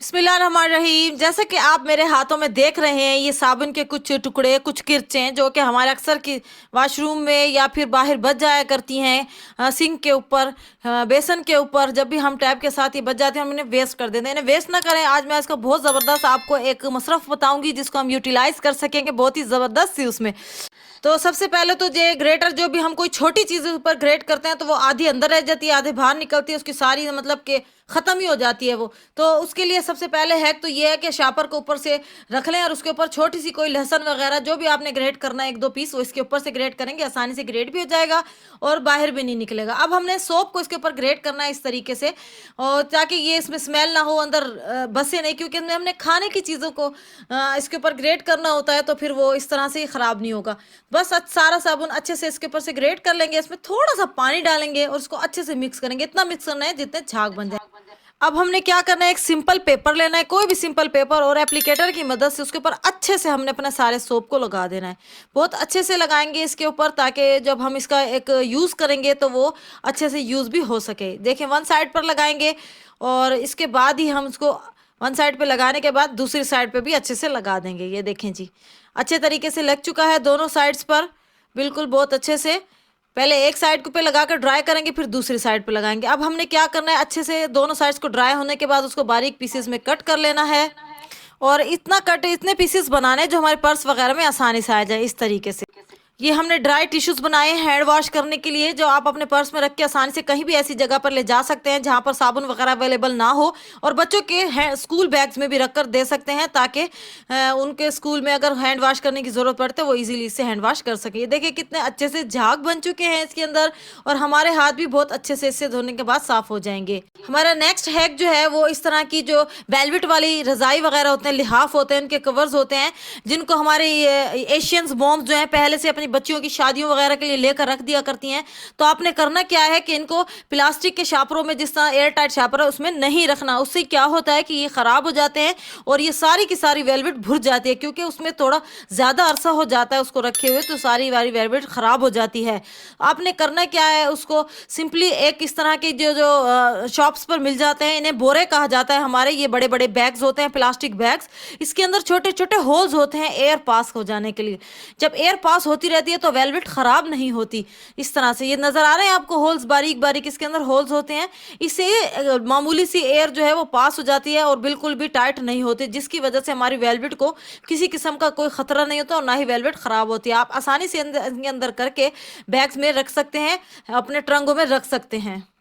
बिस्मिल्लाहिर्रहमानिर्रहीम। जैसे कि आप मेरे हाथों में देख रहे हैं, ये साबुन के कुछ टुकड़े, कुछ किरचें जो कि हमारे अक्सर की वॉशरूम में या फिर बाहर बच जाया करती हैं, सिंक के ऊपर, बेसन के ऊपर। जब भी हम टैप के साथ ये बच जाते हैं हम इन्हें वेस्ट कर देते हैं। इन्हें वेस्ट ना करें। आज मैं इसका बहुत ज़बरदस्त आपको एक मसरफ बताऊंगी जिसको हम यूटिलाइज कर सकेंगे बहुत ही ज़बरदस्त सी उसमें। तो सबसे पहले तो ये ग्रेटर, जो भी हम कोई छोटी चीज़ ऊपर ग्रेट करते हैं तो वो आधी अंदर रह जाती है, आधी बाहर निकलती है, उसकी सारी मतलब कि ख़त्म ही हो जाती है वो। तो उसके लिए सबसे पहले हैक तो ये है कि शापर को ऊपर से रख लें और उसके ऊपर छोटी सी कोई लहसन वगैरह जो भी आपने ग्रेट करना है, एक दो पीस, वो इसके ऊपर से ग्रेट करेंगे, आसानी से ग्रेट भी हो जाएगा और बाहर भी नहीं निकलेगा। अब हमने सोप को इसके ऊपर ग्रेट करना है इस तरीके से, और ताकि ये इसमें स्मेल ना हो, अंदर बसे नहीं, क्योंकि हमने खाने की चीज़ों को इसके ऊपर ग्रेट करना होता है तो फिर वो इस तरह से ही ख़राब नहीं होगा। बस सारा साबुन अच्छे से इसके ऊपर से ग्रेट कर लेंगे, इसमें थोड़ा सा पानी डालेंगे और उसको अच्छे से मिक्स करेंगे। इतना मिक्स करना है जितने झाग बन जाए। अब हमने क्या करना है, एक सिंपल पेपर लेना है, कोई भी सिंपल पेपर, और एप्लीकेटर की मदद से उसके ऊपर अच्छे से हमने अपने सारे सोप को लगा देना है। बहुत अच्छे से लगाएंगे इसके ऊपर, ताकि जब हम इसका एक यूज़ करेंगे तो वो अच्छे से यूज़ भी हो सके। देखें, वन साइड पर लगाएंगे और इसके बाद ही हम उसको वन साइड पे लगाने के बाद दूसरी साइड पे भी अच्छे से लगा देंगे। ये देखें जी, अच्छे तरीके से लग चुका है दोनों साइड्स पर, बिल्कुल बहुत अच्छे से। पहले एक साइड पे लगाकर ड्राई करेंगे, फिर दूसरी साइड पे लगाएंगे। अब हमने क्या करना है, अच्छे से दोनों साइड्स को ड्राई होने के बाद उसको बारीक पीसेस में कट कर लेना है, और इतने पीसेस बनाने जो हमारे पर्स वगैरह में आसानी से आ जाए, इस तरीके से। ये हमने ड्राई टिश्यूज बनाए हैं हैंड वॉश करने के लिए, जो आप अपने पर्स में रख के आसानी से कहीं भी ऐसी जगह पर ले जा सकते हैं जहां पर साबुन वगैरह अवेलेबल ना हो, और बच्चों के स्कूल बैग्स में भी रख कर दे सकते हैं, ताकि उनके स्कूल में अगर हैंड वॉश करने की ज़रूरत पड़ते वो इजीली इससे हैंड वॉश कर सके। ये देखिए कितने अच्छे से झाग बन चुके हैं इसके अंदर, और हमारे हाथ भी बहुत अच्छे से इससे धोने के बाद साफ हो जाएंगे। हमारा नेक्स्ट हैक जो है वो इस तरह की जो वेलवेट वाली रजाई वगैरह होते हैं, लिहाफ होते हैं, उनके कवर्स होते हैं, जिनको हमारे एशियंस मॉम्स जो हैं पहले से अपनी बच्चियों की शादियों वगैरह के लिए लेकर रख दिया करती हैं। तो आपने करना क्या है कि इनको प्लास्टिक के शापरों में, जिस तरह एयर टाइट शापर है उसमें नहीं रखना। उससे क्या होता है कि ये ख़राब हो जाते हैं और ये सारी की सारी वेलवेट भुर जाती है, क्योंकि उसमें थोड़ा ज़्यादा अरसा हो जाता है उसको रखे हुए, तो सारी वारी वेलवेट ख़राब हो जाती है। आपने करना क्या है, उसको सिंपली एक इस तरह के जो जो शॉप्स पर मिल जाते हैं, इन्हें बोरे कहा जाता है हमारे, ये बड़े बड़े बैग्स होते हैं, प्लास्टिक बैग्स। इसके अंदर छोटे छोटे होल्स होते हैं एयर पास हो जाने के लिए। जब एयर पास होती रहती है तो वेलवेट ख़राब नहीं होती। इस तरह से ये नज़र आ रहे हैं आपको होल्स, बारीक बारीक इसके अंदर होल्स होते हैं। इससे मामूली सी एयर जो है वो पास हो जाती है और बिल्कुल भी टाइट नहीं होती, जिसकी वजह से हमारी वेलवेट को किसी किस्म का कोई ख़तरा नहीं होता और ना ही वेलवेट ख़राब होती है। आप आसानी से इनके अंदर करके बैग्स में रख सकते हैं, अपने ट्रंकों में रख सकते हैं।